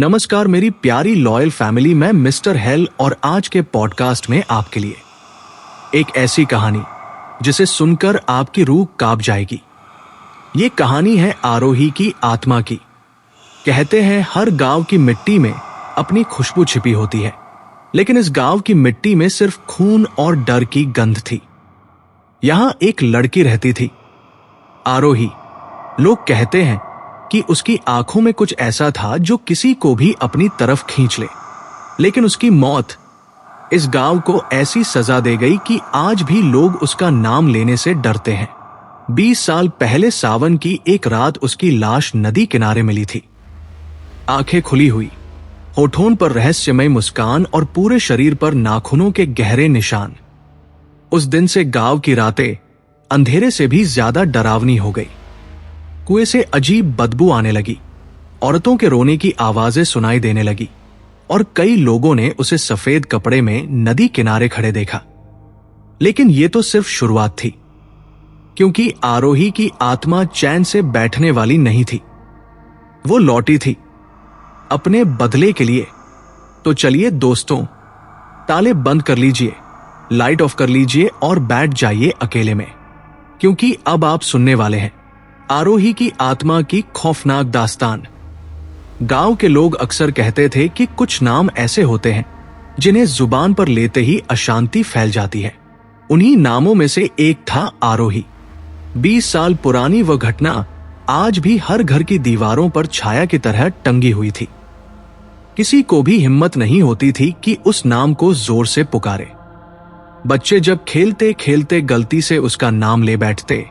नमस्कार मेरी प्यारी लॉयल फैमिली, मैं मिस्टर हेल और आज के पॉडकास्ट में आपके लिए एक ऐसी कहानी जिसे सुनकर आपकी रूह कांप जाएगी। ये कहानी है आरोही की आत्मा की। कहते हैं हर गांव की मिट्टी में अपनी खुशबू छिपी होती है, लेकिन इस गांव की मिट्टी में सिर्फ खून और डर की गंध थी। यहां एक लड़की रहती थी, आरोही। लोग कहते हैं कि उसकी आंखों में कुछ ऐसा था जो किसी को भी अपनी तरफ खींच ले, लेकिन उसकी मौत इस गांव को ऐसी सजा दे गई कि आज भी लोग उसका नाम लेने से डरते हैं। 20 साल पहले सावन की एक रात उसकी लाश नदी किनारे मिली थी। आंखें खुली हुई, होठों पर रहस्यमय मुस्कान और पूरे शरीर पर नाखूनों के गहरे निशान। उस दिन से गांव की रातें अंधेरे से भी ज्यादा डरावनी हो गई। कुएं से अजीब बदबू आने लगी, औरतों के रोने की आवाजें सुनाई देने लगी और कई लोगों ने उसे सफेद कपड़े में नदी किनारे खड़े देखा। लेकिन यह तो सिर्फ शुरुआत थी, क्योंकि आरोही की आत्मा चैन से बैठने वाली नहीं थी। वो लौटी थी अपने बदले के लिए। तो चलिए दोस्तों, ताले बंद कर लीजिए, लाइट ऑफ कर लीजिए और बैठ जाइए अकेले में, क्योंकि अब आप सुनने वाले हैं आरोही की आत्मा की खौफनाक दास्तान। गांव के लोग अक्सर कहते थे कि कुछ नाम ऐसे होते हैं जिन्हें जुबान पर लेते ही अशांति फैल जाती है। उन्हीं नामों में से एक था आरोही। 20 साल पुरानी वह घटना आज भी हर घर की दीवारों पर छाया की तरह टंगी हुई थी। किसी को भी हिम्मत नहीं होती थी कि उस नाम को जोर से पुकारे। बच्चे जब खेलते खेलते गलती से उसका नाम ले बैठते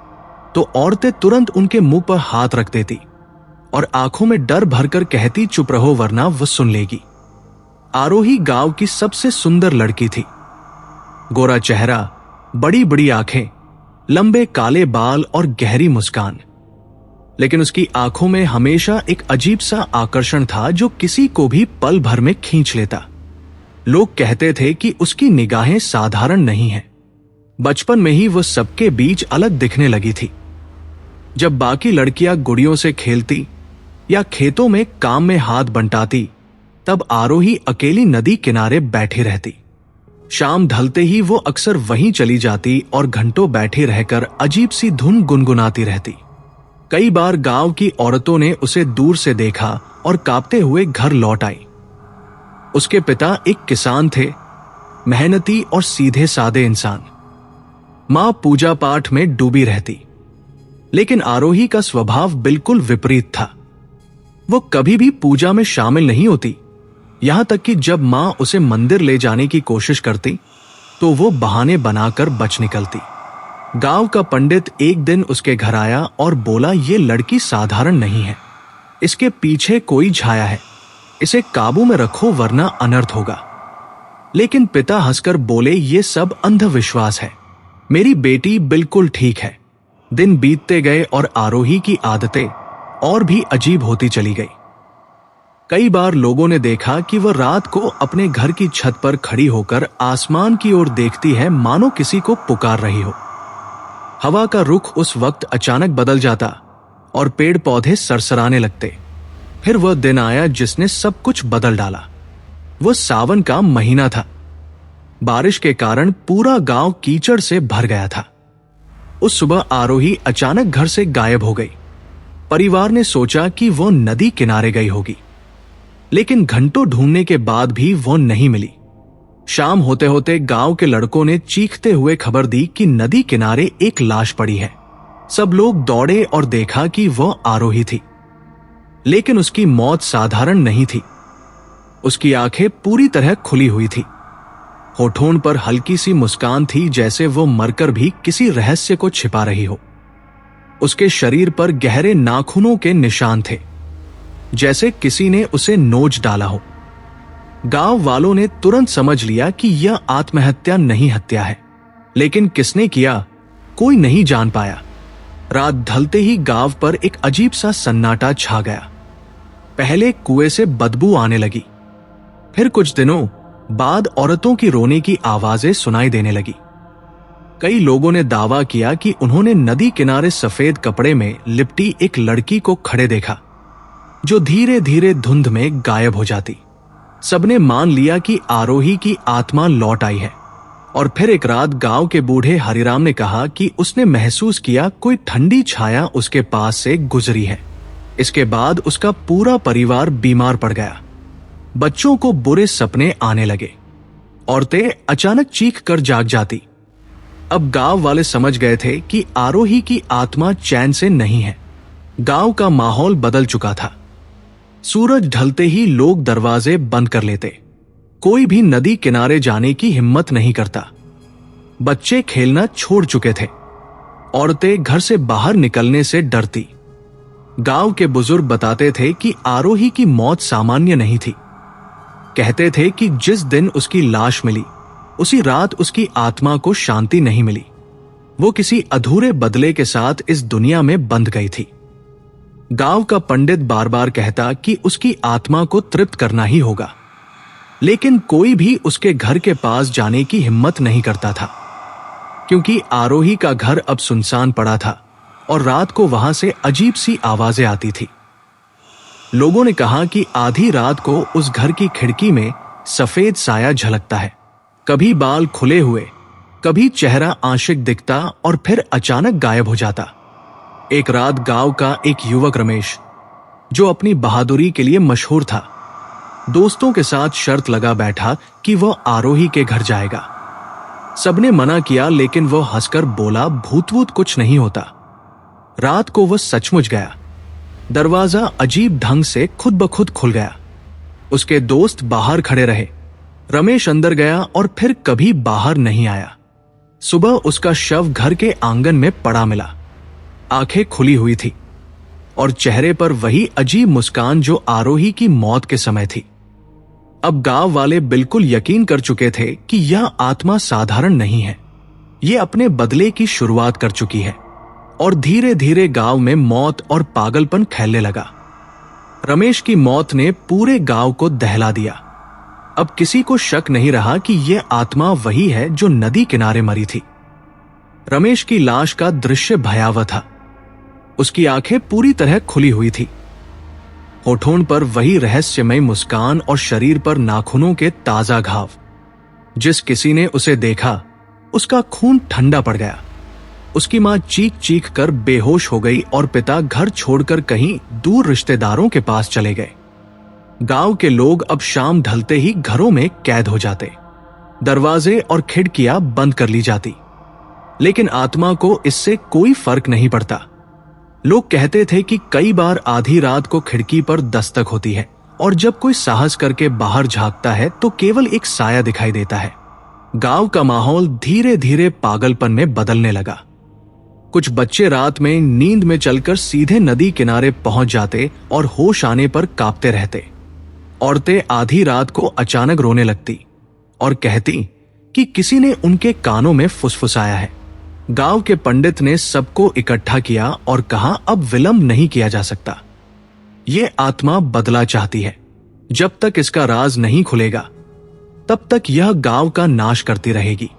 तो औरतें तुरंत उनके मुंह पर हाथ रख देती और आंखों में डर भरकर कहती, चुप रहो वरना वो सुन लेगी। आरोही गांव की सबसे सुंदर लड़की थी। गोरा चेहरा, बड़ी बड़ी आंखें, लंबे काले बाल और गहरी मुस्कान। लेकिन उसकी आंखों में हमेशा एक अजीब सा आकर्षण था जो किसी को भी पल भर में खींच लेता। लोग कहते थे कि उसकी निगाहें साधारण नहीं हैं। बचपन में ही वो सबके बीच अलग दिखने लगी थी। जब बाकी लड़कियां गुड़ियों से खेलती या खेतों में काम में हाथ बंटाती, तब आरोही अकेली नदी किनारे बैठी रहती। शाम ढलते ही वो अक्सर वहीं चली जाती और घंटों बैठी रहकर अजीब सी धुन गुनगुनाती रहती। कई बार गांव की औरतों ने उसे दूर से देखा और कांपते हुए घर लौट आई। उसके पिता एक किसान थे, मेहनती और सीधे सादे इंसान। मां पूजा पाठ में डूबी रहती, लेकिन आरोही का स्वभाव बिल्कुल विपरीत था। वो कभी भी पूजा में शामिल नहीं होती। यहां तक कि जब मां उसे मंदिर ले जाने की कोशिश करती तो वो बहाने बनाकर बच निकलती। गांव का पंडित एक दिन उसके घर आया और बोला, ये लड़की साधारण नहीं है, इसके पीछे कोई छाया है, इसे काबू में रखो वरना अनर्थ होगा। लेकिन पिता हंसकर बोले, ये सब अंधविश्वास है, मेरी बेटी बिल्कुल ठीक है। दिन बीतते गए और आरोही की आदतें और भी अजीब होती चली गई। कई बार लोगों ने देखा कि वह रात को अपने घर की छत पर खड़ी होकर आसमान की ओर देखती है, मानो किसी को पुकार रही हो। हवा का रुख उस वक्त अचानक बदल जाता और पेड़ पौधे सरसराने लगते। फिर वह दिन आया जिसने सब कुछ बदल डाला। वह सावन का महीना था। बारिश के कारण पूरा गांव कीचड़ से भर गया था। उस सुबह आरोही अचानक घर से गायब हो गई। परिवार ने सोचा कि वो नदी किनारे गई होगी, लेकिन घंटों ढूंढने के बाद भी वो नहीं मिली। शाम होते होते गांव के लड़कों ने चीखते हुए खबर दी कि नदी किनारे एक लाश पड़ी है। सब लोग दौड़े और देखा कि वो आरोही थी, लेकिन उसकी मौत साधारण नहीं थी। उसकी आंखें पूरी तरह खुली हुई थी, होठों पर हल्की सी मुस्कान थी, जैसे वो मरकर भी किसी रहस्य को छिपा रही हो। उसके शरीर पर गहरे नाखूनों के निशान थे, जैसे किसी ने उसे नोच डाला हो। गांव वालों ने तुरंत समझ लिया कि यह आत्महत्या नहीं, हत्या है, लेकिन किसने किया कोई नहीं जान पाया। रात ढलते ही गांव पर एक अजीब सा सन्नाटा छा गया। पहले कुएं से बदबू आने लगी, फिर कुछ दिनों बाद औरतों की रोने की आवाजें सुनाई देने लगी। कई लोगों ने दावा किया कि उन्होंने नदी किनारे सफेद कपड़े में लिपटी एक लड़की को खड़े देखा। जो धीरे धीरे धुंध में गायब हो जाती। सबने मान लिया कि आरोही की आत्मा लौट आई है। और फिर एक रात गांव के बूढ़े हरिराम ने कहा कि उसने महसूस किया कोई ठंडी छाया उसके पास से गुजरी है। इसके बाद उसका पूरा परिवार बीमार पड़ गया। बच्चों को बुरे सपने आने लगे। औरतें अचानक चीख कर जाग जाती। अब गांव वाले समझ गए थे कि आरोही की आत्मा चैन से नहीं है। गांव का माहौल बदल चुका था। सूरज ढलते ही लोग दरवाजे बंद कर लेते। कोई भी नदी किनारे जाने की हिम्मत नहीं करता। बच्चे खेलना छोड़ चुके थे। औरतें घर से बाहर निकलने से डरती। गांव के बुजुर्ग बताते थे कि आरोही की मौत सामान्य नहीं थी। कहते थे कि जिस दिन उसकी लाश मिली उसी रात उसकी आत्मा को शांति नहीं मिली। वो किसी अधूरे बदले के साथ इस दुनिया में बंध गई थी। गांव का पंडित बार बार कहता कि उसकी आत्मा को तृप्त करना ही होगा, लेकिन कोई भी उसके घर के पास जाने की हिम्मत नहीं करता था, क्योंकि आरोही का घर अब सुनसान पड़ा था और रात को वहां से अजीब सी आवाजें आती थी। लोगों ने कहा कि आधी रात को उस घर की खिड़की में सफेद साया झलकता है। कभी बाल खुले हुए, कभी चेहरा आंशिक दिखता और फिर अचानक गायब हो जाता। एक रात गांव का एक युवक रमेश, जो अपनी बहादुरी के लिए मशहूर था, दोस्तों के साथ शर्त लगा बैठा कि वह आरोही के घर जाएगा। सबने मना किया, लेकिन वह हंसकर बोला, भूत वूत कुछ नहीं होता। रात को वह सचमुच गया। दरवाजा अजीब ढंग से खुद ब खुद खुल गया। उसके दोस्त बाहर खड़े रहे। रमेश अंदर गया और फिर कभी बाहर नहीं आया। सुबह उसका शव घर के आंगन में पड़ा मिला। आंखें खुली हुई थी और चेहरे पर वही अजीब मुस्कान जो आरोही की मौत के समय थी। अब गांव वाले बिल्कुल यकीन कर चुके थे कि यह आत्मा साधारण नहीं है। यह अपने बदले की शुरुआत कर चुकी है और धीरे धीरे गांव में मौत और पागलपन फैलने लगा। रमेश की मौत ने पूरे गांव को दहला दिया। अब किसी को शक नहीं रहा कि यह आत्मा वही है जो नदी किनारे मरी थी। रमेश की लाश का दृश्य भयावह था। उसकी आंखें पूरी तरह खुली हुई थी। होठों पर वही रहस्यमय मुस्कान और शरीर पर नाखूनों के ताजा घाव। जिस किसी ने उसे देखा उसका खून ठंडा पड़ गया। उसकी मां चीख चीख कर बेहोश हो गई और पिता घर छोड़कर कहीं दूर रिश्तेदारों के पास चले गए। गांव के लोग अब शाम ढलते ही घरों में कैद हो जाते। दरवाजे और खिड़कियां बंद कर ली जाती, लेकिन आत्मा को इससे कोई फर्क नहीं पड़ता। लोग कहते थे कि कई बार आधी रात को खिड़की पर दस्तक होती है और जब कोई साहस करके बाहर झांकता है तो केवल एक साया दिखाई देता है। गांव का माहौल धीरे धीरे पागलपन में बदलने लगा। कुछ बच्चे रात में नींद में चलकर सीधे नदी किनारे पहुंच जाते और होश आने पर कांपते रहते। औरतें आधी रात को अचानक रोने लगती और कहती कि किसी ने उनके कानों में फुसफुसाया है। गांव के पंडित ने सबको इकट्ठा किया और कहा, अब विलंब नहीं किया जा सकता। ये आत्मा बदला चाहती है। जब तक इसका राज नहीं खुलेगा तब तक यह गांव का नाश करती रहेगी।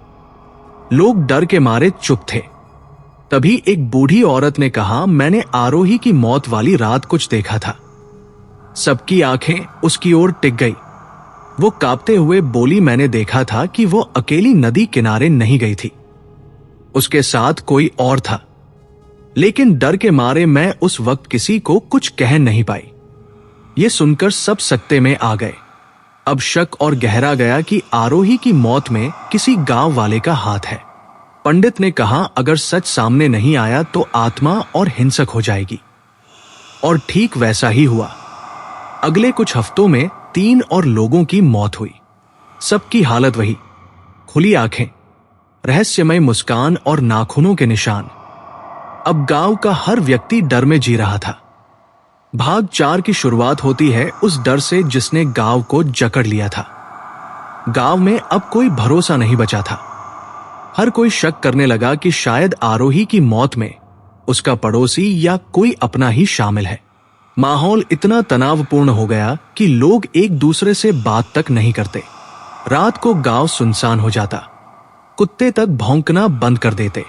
लोग डर के मारे चुप थे। तभी एक बूढ़ी औरत ने कहा, मैंने आरोही की मौत वाली रात कुछ देखा था। सबकी आंखें उसकी ओर टिक गई। वो कांपते हुए बोली, मैंने देखा था कि वो अकेली नदी किनारे नहीं गई थी, उसके साथ कोई और था, लेकिन डर के मारे मैं उस वक्त किसी को कुछ कह नहीं पाई। ये सुनकर सब सकते में आ गए। अब शक और गहरा गया कि आरोही की मौत में किसी गांव वाले का हाथ है। पंडित ने कहा, अगर सच सामने नहीं आया तो आत्मा और हिंसक हो जाएगी। और ठीक वैसा ही हुआ। अगले कुछ हफ्तों में 3 और लोगों की मौत हुई। सबकी हालत वही, खुली आंखें, रहस्यमय मुस्कान और नाखूनों के निशान। अब गांव का हर व्यक्ति डर में जी रहा था। भाग 4 की शुरुआत होती है उस डर से जिसने गांव को जकड़ लिया था। गांव में अब कोई भरोसा नहीं बचा था। हर कोई शक करने लगा कि शायद आरोही की मौत में उसका पड़ोसी या कोई अपना ही शामिल है। माहौल इतना तनावपूर्ण हो गया कि लोग एक दूसरे से बात तक नहीं करते। रात को गांव सुनसान हो जाता। कुत्ते तक भौंकना बंद कर देते।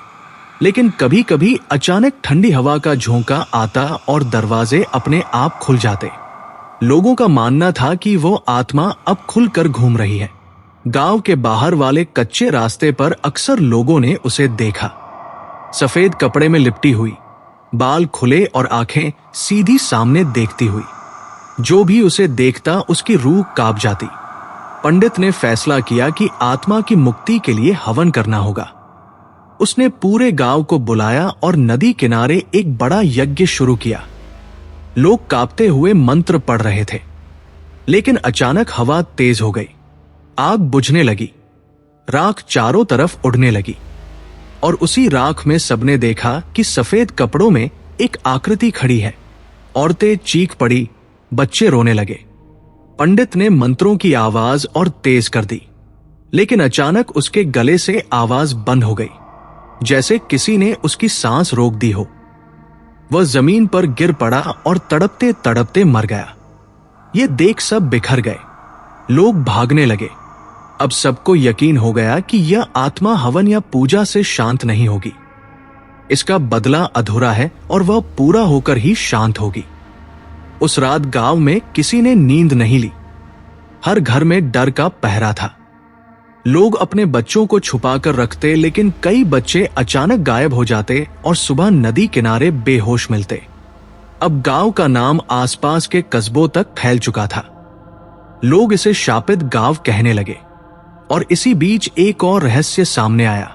लेकिन कभी कभी अचानक ठंडी हवा का झोंका आता और दरवाजे अपने आप खुल जाते। लोगों का मानना था कि वो आत्मा अब खुलकर घूम रही है। गांव के बाहर वाले कच्चे रास्ते पर अक्सर लोगों ने उसे देखा। सफेद कपड़े में लिपटी हुई, बाल खुले और आंखें सीधी सामने देखती हुई। जो भी उसे देखता उसकी रूह कांप जाती। पंडित ने फैसला किया कि आत्मा की मुक्ति के लिए हवन करना होगा। उसने पूरे गांव को बुलाया और नदी किनारे एक बड़ा यज्ञ शुरू किया। लोग कांपते हुए मंत्र पढ़ रहे थे, लेकिन अचानक हवा तेज हो गई। आग बुझने लगी, राख चारों तरफ उड़ने लगी और उसी राख में सबने देखा कि सफेद कपड़ों में एक आकृति खड़ी है। औरतें चीख पड़ी, बच्चे रोने लगे। पंडित ने मंत्रों की आवाज और तेज कर दी, लेकिन अचानक उसके गले से आवाज बंद हो गई, जैसे किसी ने उसकी सांस रोक दी हो। वह जमीन पर गिर पड़ा और तड़पते तड़पते मर गया। ये देख सब बिखर गए। लोग भागने लगे। अब सबको यकीन हो गया कि यह आत्मा हवन या पूजा से शांत नहीं होगी। इसका बदला अधूरा है और वह पूरा होकर ही शांत होगी। उस रात गांव में किसी ने नींद नहीं ली। हर घर में डर का पहरा था। लोग अपने बच्चों को छुपाकर रखते, लेकिन कई बच्चे अचानक गायब हो जाते और सुबह नदी किनारे बेहोश मिलते। अब गांव का नाम आसपास के कस्बों तक फैल चुका था। लोग इसे शापित गांव कहने लगे। और इसी बीच एक और रहस्य सामने आया।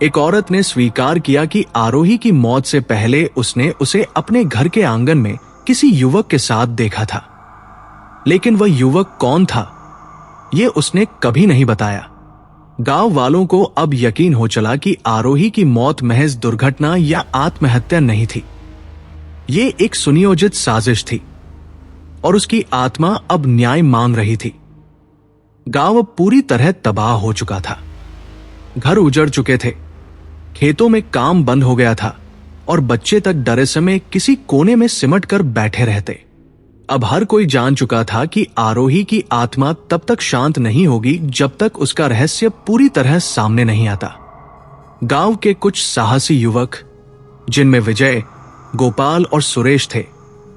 एक औरत ने स्वीकार किया कि आरोही की मौत से पहले उसने उसे अपने घर के आंगन में किसी युवक के साथ देखा था, लेकिन वह युवक कौन था यह उसने कभी नहीं बताया। गांव वालों को अब यकीन हो चला कि आरोही की मौत महज दुर्घटना या आत्महत्या नहीं थी। ये एक सुनियोजित साजिश थी और उसकी आत्मा अब न्याय मांग रही थी। गांव अब पूरी तरह तबाह हो चुका था। घर उजड़ चुके थे, खेतों में काम बंद हो गया था और बच्चे तक डरे समय किसी कोने में सिमट कर बैठे रहते। अब हर कोई जान चुका था कि आरोही की आत्मा तब तक शांत नहीं होगी जब तक उसका रहस्य पूरी तरह सामने नहीं आता। गांव के कुछ साहसी युवक, जिनमें विजय, गोपाल और सुरेश थे,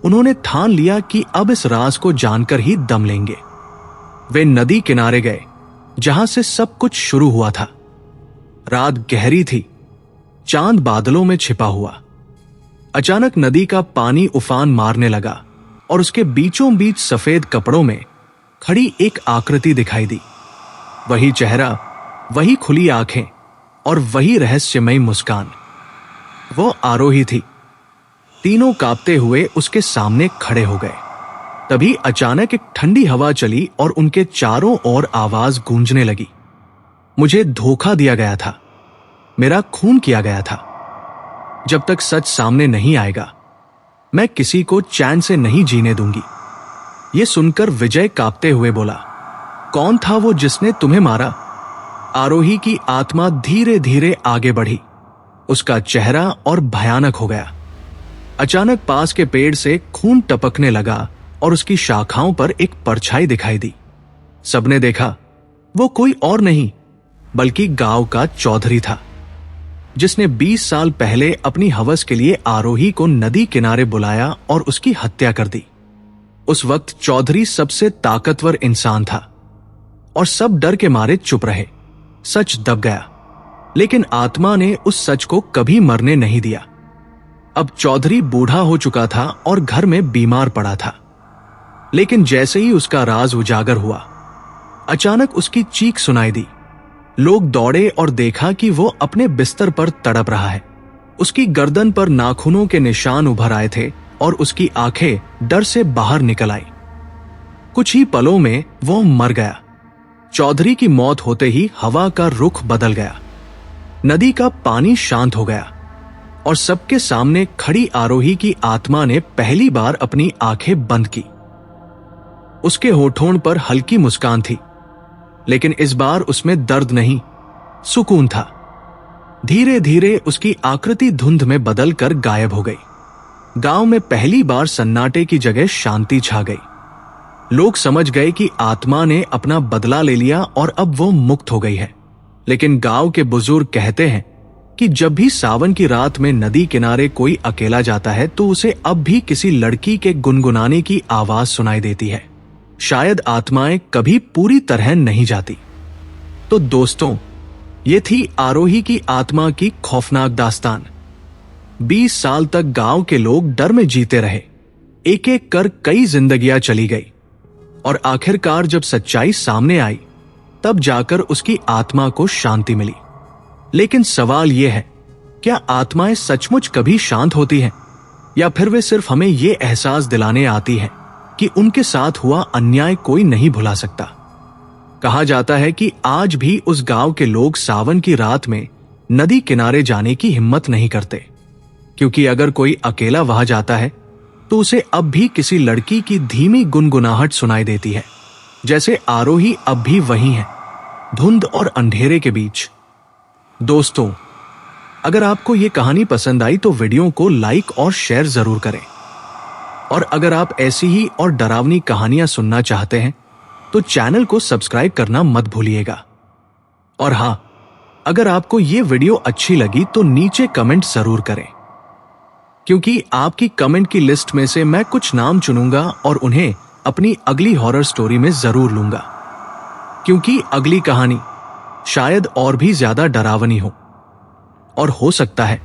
उन्होंने ठान लिया कि अब इस राज को जानकर ही दम लेंगे। वे नदी किनारे गए, जहां से सब कुछ शुरू हुआ था। रात गहरी थी, चांद बादलों में छिपा हुआ। अचानक नदी का पानी उफान मारने लगा और उसके बीचों बीच सफेद कपड़ों में खड़ी एक आकृति दिखाई दी। वही चेहरा, वही खुली आंखें और वही रहस्यमयी मुस्कान। वो आरोही थी। तीनों कांपते हुए उसके सामने खड़े हो गए। तभी अचानक एक ठंडी हवा चली और उनके चारों ओर आवाज गूंजने लगी। मुझे धोखा दिया गया था, मेरा खून किया गया था। जब तक सच सामने नहीं आएगा, मैं किसी को चैन से नहीं जीने दूंगी। यह सुनकर विजय कांपते हुए बोला, कौन था वो जिसने तुम्हें मारा? आरोही की आत्मा धीरे धीरे आगे बढ़ी। उसका चेहरा और भयानक हो गया। अचानक पास के पेड़ से खून टपकने लगा और उसकी शाखाओं पर एक परछाई दिखाई दी। सबने देखा, वो कोई और नहीं बल्कि गांव का चौधरी था, जिसने 20 साल पहले अपनी हवस के लिए आरोही को नदी किनारे बुलाया और उसकी हत्या कर दी। उस वक्त चौधरी सबसे ताकतवर इंसान था और सब डर के मारे चुप रहे। सच दब गया, लेकिन आत्मा ने उस सच को कभी मरने नहीं दिया। अब चौधरी बूढ़ा हो चुका था और घर में बीमार पड़ा था, लेकिन जैसे ही उसका राज उजागर हुआ, अचानक उसकी चीख सुनाई दी। लोग दौड़े और देखा कि वो अपने बिस्तर पर तड़प रहा है। उसकी गर्दन पर नाखूनों के निशान उभर आए थे और उसकी आंखें डर से बाहर निकल आई। कुछ ही पलों में वो मर गया। चौधरी की मौत होते ही हवा का रुख बदल गया। नदी का पानी शांत हो गया और सबके सामने खड़ी आरोही की आत्मा ने पहली बार अपनी आंखें बंद की। उसके होठों पर हल्की मुस्कान थी, लेकिन इस बार उसमें दर्द नहीं, सुकून था। धीरे धीरे उसकी आकृति धुंध में बदलकर गायब हो गई। गांव में पहली बार सन्नाटे की जगह शांति छा गई। लोग समझ गए कि आत्मा ने अपना बदला ले लिया और अब वो मुक्त हो गई है। लेकिन गांव के बुजुर्ग कहते हैं कि जब भी सावन की रात में नदी किनारे कोई अकेला जाता है तो उसे अब भी किसी लड़की के गुनगुनाने की आवाज सुनाई देती है। शायद आत्माएं कभी पूरी तरह नहीं जाती। तो दोस्तों, ये थी आरोही की आत्मा की खौफनाक दास्तान। 20 साल तक गांव के लोग डर में जीते रहे। एक एक कर कई जिंदगियां चली गई और आखिरकार जब सच्चाई सामने आई तब जाकर उसकी आत्मा को शांति मिली। लेकिन सवाल यह है, क्या आत्माएं सचमुच कभी शांत होती हैं या फिर वे सिर्फ हमें यह एहसास दिलाने आती हैं कि उनके साथ हुआ अन्याय कोई नहीं भुला सकता। कहा जाता है कि आज भी उस गांव के लोग सावन की रात में नदी किनारे जाने की हिम्मत नहीं करते, क्योंकि अगर कोई अकेला वहां जाता है तो उसे अब भी किसी लड़की की धीमी गुनगुनाहट सुनाई देती है, जैसे आरोही अब भी वही है, धुंध और अंधेरे के बीच। दोस्तों, अगर आपको ये कहानी पसंद आई तो वीडियो को लाइक और शेयर जरूर करें। और अगर आप ऐसी ही और डरावनी कहानियां सुनना चाहते हैं तो चैनल को सब्सक्राइब करना मत भूलिएगा। और हां, अगर आपको ये वीडियो अच्छी लगी तो नीचे कमेंट जरूर करें, क्योंकि आपकी कमेंट की लिस्ट में से मैं कुछ नाम चुनूंगा और उन्हें अपनी अगली हॉरर स्टोरी में जरूर लूंगा, क्योंकि अगली कहानी शायद और भी ज्यादा डरावनी हो, और हो सकता है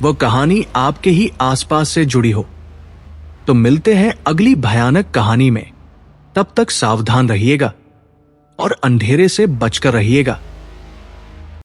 वह कहानी आपके ही आसपास से जुड़ी हो। तो मिलते हैं अगली भयानक कहानी में। तब तक सावधान रहिएगा और अंधेरे से बचकर रहिएगा।